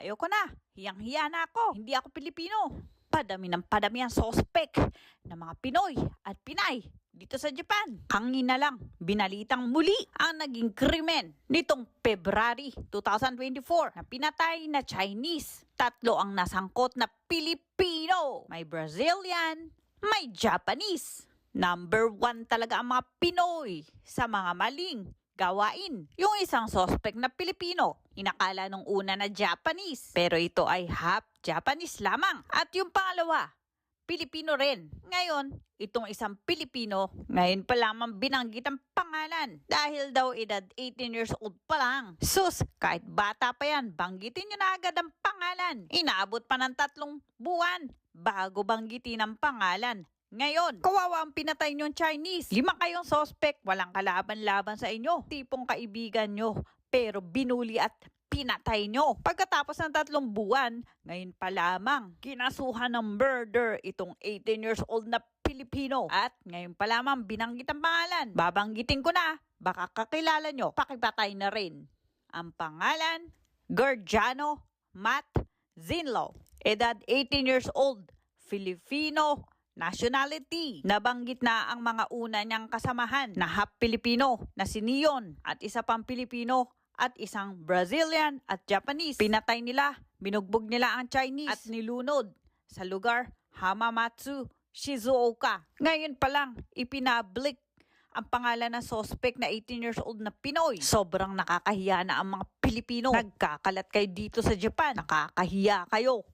Ayoko na. Hiyang-hiya na ako. Hindi ako Pilipino. Padami ng padami ang sospek ng mga Pinoy at Pinay dito sa Japan. Hangin na lang, binalitang muli ang naging krimen nitong February 2024 na pinatay na Chinese. 3 ang nasangkot na Pilipino. May Brazilian, may Japanese. Number 1 talaga ang mga Pinoy sa mga maling gawain. Yung isang suspect na Pilipino, inakala nung una na Japanese, pero ito ay half Japanese lamang. At yung pangalawa, Pilipino rin. Ngayon, itong isang Pilipino, ngayon pa lamang binanggit ang pangalan. Dahil daw edad 18 years old pa lang. Sus, kahit bata pa yan, banggitin nyo na agad ang pangalan. Inaabot pa ng 3 buwan bago banggitin ang pangalan. Ngayon, kawawa ang pinatay niyong Chinese. 5 kayong suspect, walang kalaban-laban sa inyo. Tipong kaibigan nyo, pero binuli at pinatay nyo. Pagkatapos ng 3 buwan, ngayon pa lamang, kinasuhan ng murder itong 18 years old na Pilipino. At ngayon pa lamang binanggit ang pangalan. Babanggitin ko na, baka kakilala nyo, pakipatay na rin. Ang pangalan, Gergiano Matt Zinlo. Edad 18 years old, Filipino nationality. Nabanggit na ang mga una niyang kasamahan na half Pilipino na si Neon at isa pang Pilipino at isang Brazilian at Japanese. Pinatay nila, binugbog nila ang Chinese at nilunod sa lugar Hamamatsu, Shizuoka. Ngayon pa lang, ipinablik ang pangalan ng suspect na 18 years old na Pinoy. Sobrang nakakahiya na ang mga Pilipino. Nagkakalat kayo dito sa Japan. Nakakahiya kayo.